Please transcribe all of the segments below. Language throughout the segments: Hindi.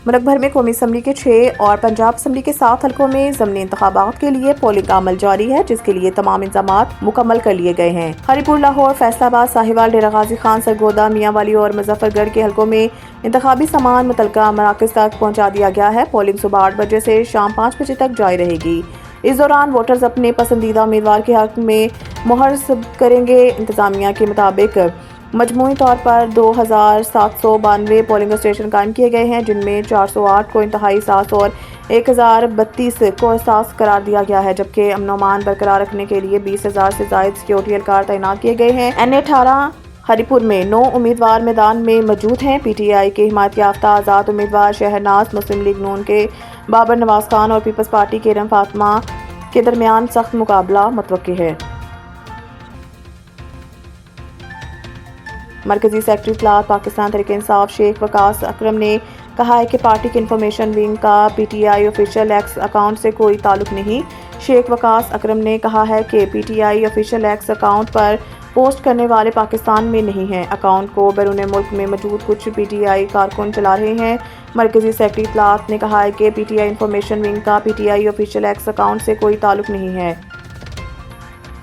मुल्क भर में कौमी असम्बली के 6 और पंजाब असम्बली के 7 हलकों में ज़मनी इंतखाबात के लिए पोलिंग का अमल जारी है, जिसके लिए तमाम इंतजामात मुकम्मल कर लिए गए हैं। हरिपुर, लाहौर, फैसलाबाद, साहिवाल, डेरा गाजी खान, सरगोदा, मियांवाली और मुजफ्फरगढ़ के हलकों में इंतखाबी सामान मुतलका मराकज़ तक पहुँचा दिया गया है। पोलिंग सुबह 8 बजे से शाम 5 बजे तक जारी रहेगी। इस दौरान वोटर्स अपने पसंदीदा उम्मीदवार के हक में मोहर करेंगे। इंतजामिया के मुताबिक मजमूई तौर पर 2792 पोलिंग स्टेशन कायम किए गए हैं, जिनमें 408 को इंतहाई साफ और 1032 को एहसास करार दिया गया है, जबकि अमन अमान बरकरार रखने के लिए 20,000 से ज़ायद सिक्योरिटी एहलकार तैनात किए गए हैं। NA-18 हरिपुर में 9 उम्मीदवार मैदान में मौजूद हैं। PTI के हिमायत याफ्ता आज़ाद उम्मीदवार शहरनाज, मुस्लिम लीग नून के बाबर नवाज खान और पीपल्स पार्टी के रम फातिमा के दरमियान सख्त मुकाबला मुतवक्की है। मरकजी सेक्रेटरी इत्तलात पाकिस्तान तहरीक इंसाफ शेख वकास अकरम ने कहा है कि पार्टी के इंफॉर्मेशन विंग का PTI ऑफिशियल एक्स अकाउंट से कोई ताल्लुक नहीं। शेख वकास अकरम ने कहा है कि PTI ऑफिशियल एक्स अकाउंट पर पोस्ट करने वाले पाकिस्तान में नहीं हैं। अकाउंट को बैरून मुल्क में मौजूद कुछ PTI कारकुन चला रहे हैं। मरकजी सेक्रेटरी इत्तलात ने कहा है कि PTI इंफॉर्मेशन विंग का PTI ऑफिशियल एक्स अकाउंट से कोई ताल्लुक नहीं है।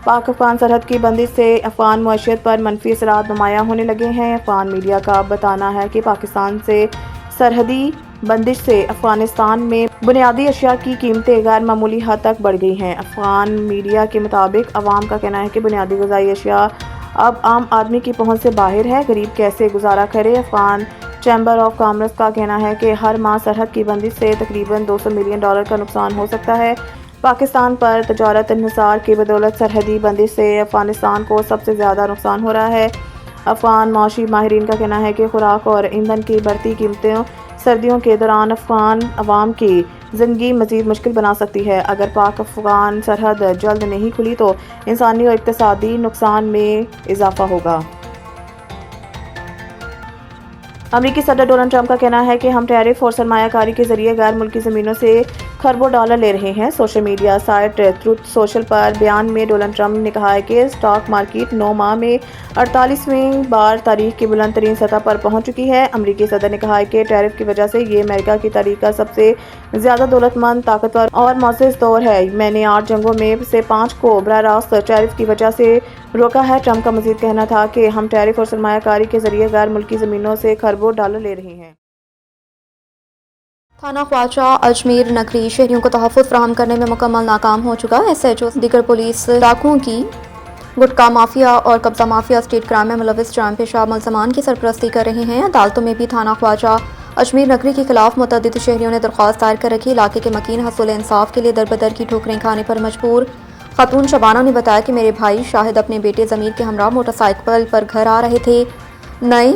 पाक अफगान सरहद की बंदिश से अफगान मुआशरत पर मनफी असरात नुमायां होने लगे हैं। अफगान मीडिया का बताना है कि पाकिस्तान से सरहदी बंदिश से अफगानिस्तान में बुनियादी अशिया की कीमतें गैर मामूली हद तक बढ़ गई हैं। अफगान मीडिया के मुताबिक अवाम का कहना है कि बुनियादी ग़िज़ाई अशिया अब आम आदमी की पहुंच से बाहर है। गरीब कैसे गुजारा करे। अफगान चैम्बर ऑफ कॉमर्स का कहना है कि हर माह सरहद की बंदिश से तकरीबन $200 मिलियन का नुकसान हो सकता है। पाकिस्तान पर तजारत इन्हिसार की बदौलत सरहदी बंदिश से अफगानिस्तान को सबसे ज़्यादा नुकसान हो रहा है। अफगान माशी माहिरीन का कहना है कि खुराक और ईंधन की बढ़ती कीमतें सर्दियों के दौरान अफगान अवाम की ज़िंदगी मज़ीद मुश्किल बना सकती है। अगर पाक अफगान सरहद जल्द नहीं खुली तो इंसानी और इक़्तिसादी नुकसान में इजाफा होगा। अमेरिकी सदर डोनाल्ड ट्रंप का कहना है कि हम टैरिफ और सरमायाकारी के जरिए गैर मुल्की ज़मीनों से खरबों डॉलर ले रहे हैं। Social media site truth social पर बयान में डोनाल्ड ट्रंप ने कहा है कि स्टॉक मार्केट 9 माह में 48वीं बार तारीख की बुलंद तरीन सतह पर पहुंच चुकी है। अमेरिकी सदर ने कहा है कि टैरिफ की वजह से ये अमेरिका की तारीख का सबसे ज़्यादा दौलतमंद, ताकतवर और मौसस दौर है। मैंने 8 जंगों में से 5 को बराह रास्त टैरिफ की वजह से रोका है। ट्रंप का मजीद कहना था कि हम टैरिफ और सरमायाकारी के जरिए गैर मुल्की ज़मीनों से खरबों डॉलर ले रहे हैं। थाना ख्वाजा अजमेर नगरी शहरियों को तहफ़्फ़ुज़ फ़राहम करने में मुकम्मल नाकाम हो चुका है। SHO दीगर पुलिस डाकुओं की गुटखा माफिया और कब्ज़ा माफिया स्टेट क्राइम में मुलविस जाम पेशा मुल्ज़मान की सरपरस्ती कर रहे हैं। अदालतों में भी थाना ख्वाजा अजमेर नगरी के खिलाफ मुतअद्दिद शहरियों ने दरख्वास्त दायर कर रखी। इलाके के मकीन हसूल इंसाफ के लिए दर बदर की ठोकरें खाने पर मजबूर खातून शबाना ने बताया कि मेरे भाई शाहिद अपने बेटे ज़मीर के हमरा मोटरसाइकिल पर घर आ रहे थे। नए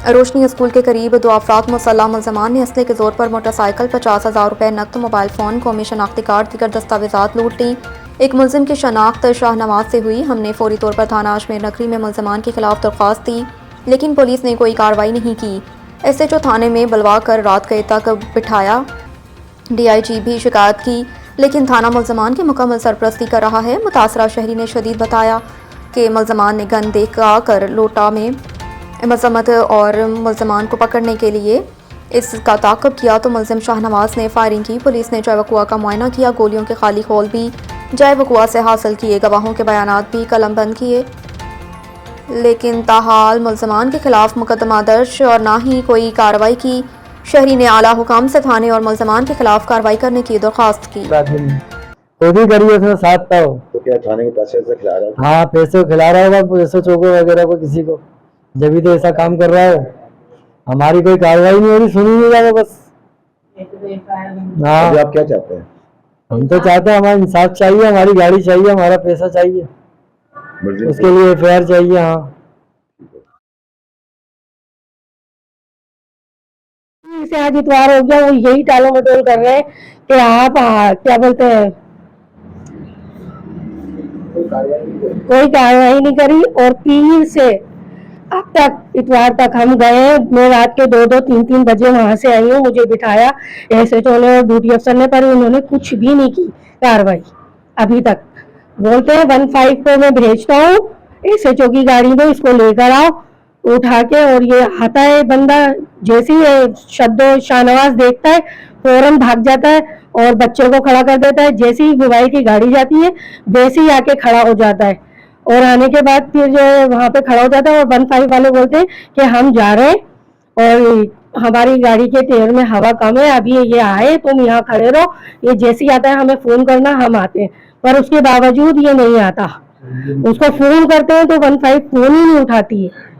रोशनी स्कूल के करीब 2 अफराद मुसल्लह मुल्ज़मान ने असले के ज़ोर पर मोटरसाइकिल 50,000 रुपये नकद, मोबाइल फ़ोन, कौमी शनाख्ती कार्ड, दीगर दस्तावेज़ात लूट ली। एक मुलजिम की शनाख्त शाहनवाज से हुई। हमने फौरी तौर पर थाना अजमेर नगरी में मुल्ज़मान के खिलाफ दरख्वास्त दी, लेकिन पुलिस ने कोई कार्रवाई नहीं की। SHO थाने में बुलवा कर रात गए तक बिठाया। DIG भी शिकायत की, लेकिन थाना मुल्ज़मान की मुकम्मल सरपरस्ती कर रहा है। मुतासरा शहरी ने शदीद बताया कि मुल्ज़मान ने गन देखा कर लोटा में मजम्मत और मुल्ज़मान को पकड़ने के लिए इसका ताक़ब किया तो मुल्ज़िम शाहनवाज ने फायरिंग की। पुलिस ने जय वक़ुआ का मुआयना किया। गोलियों के खाली खोल भी जय वक़ुआ से हासिल किए। गवाहों के बयानात भी कलम बंद किए, लेकिन ताहाल मुल्ज़मान के खिलाफ मुकदमा दर्ज और ना ही कोई कार्रवाई की। शहरी ने आला हुकाम से थाने और मुल्ज़मान के खिलाफ कार्रवाई करने की दरख्वास्त की। उसमें साथ था तो क्या थाने के पैसे खिला रहा है? हाँ, पैसे खिला रहा होगा पैसे चौको वगैरह को किसी को, जब भी तो ऐसा काम कर रहा है। हमारी कोई कार्रवाई नहीं हो रही, सुनी नहीं जाएगा बस। हाँ, आप क्या चाहते हैं? हम तो चाहते हैं हमारा इंसाफ चाहिए, हमारी गाड़ी चाहिए, हमारा पैसा चाहिए, उसके लिए FIR चाहिए। हाँ, से आज इतवार हो गया, वो यही टालो मटोल कर रहे हैं कि आप क्या बोलते हैं, कोई कार्रवाई नहीं करी। और पीर से अब तक इतवार तक हम गए, मैं रात के 2-2, 3-3 बजे वहां से आई हूँ। मुझे बिठाया SHO ने और ड्यूटी अफसर ने, पर उन्होंने कुछ भी नहीं की कार्रवाई अभी तक। बोलते हैं 15 को मैं भेजता हूँ, SHO की गाड़ी में इसको लेकर आओ। उठा के, और ये आता है बंदा, जैसे ही शद्दो शाहनवाज देखता है फौरन भाग जाता है और बच्चों को खड़ा कर देता है। जैसे ही मोबाइल की गाड़ी जाती है वैसे ही आके खड़ा हो जाता है, और आने के बाद फिर जो है वहाँ पे खड़ा हो जाता है और 15 वाले बोलते हैं कि हम जा रहे हैं और हमारी गाड़ी के टायर में हवा कम है, अभी ये आए, तुम यहाँ खड़े रहो, ये जैसे ही आता है हमें फोन करना, हम आते हैं। पर उसके बावजूद ये नहीं आता, उसको फोन करते हैं तो 15 फोन ही नहीं उठाती है।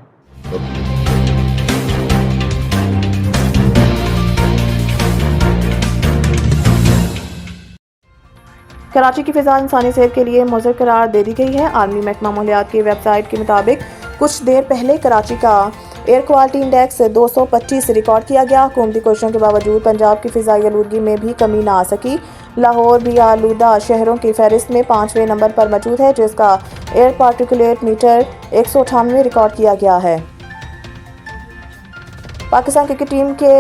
कराची की फिजा इंसानी सेहत के लिए मुज़र करार दे दी गई है। आर्मी महकमा माहौलियात की वेबसाइट के मुताबिक कुछ देर पहले कराची का एयर क्वालिटी इंडेक्स 225 रिकॉर्ड किया गया। हुकूमती कोशिशों के बावजूद पंजाब की फिजाई आलूदगी में भी कमी ना आ सकी। लाहौर भी आलूदा शहरों की फहरिस्त में 5वें नंबर पर मौजूद है, जिसका एयर पार्टिकुलेट मीटर 198 रिकॉर्ड किया गया है। पाकिस्तान क्रिकेट टीम के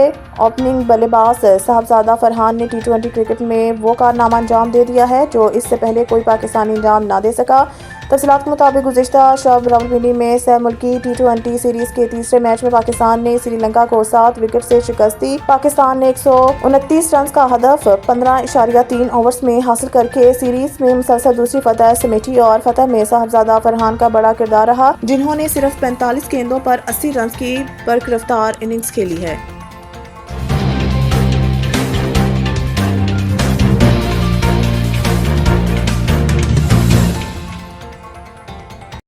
ओपनिंग बल्लेबाज साहबजादा फरहान ने T20 क्रिकेट में वो कारनामा अंजाम दे दिया है जो इससे पहले कोई पाकिस्तानी अंजाम ना दे सका। तफसीलात के मुताबिक गुज़िश्ता शब रावलपिंडी में सह मुल्की T20 सीरीज़ के तीसरे मैच में पाकिस्तान ने श्रीलंका को 7 विकेट से शिकस्त दी। पाकिस्तान ने 129 रन का हदफ 15.3 ओवर्स में हासिल करके सीरीज़ में मुसलसल दूसरी फतह समेटी और फतह में साहबजादा फरहान का बड़ा किरदार रहा, जिन्होंने सिर्फ 45 गेंदों पर 80 रन की बरकरार इनिंग्स खेली है।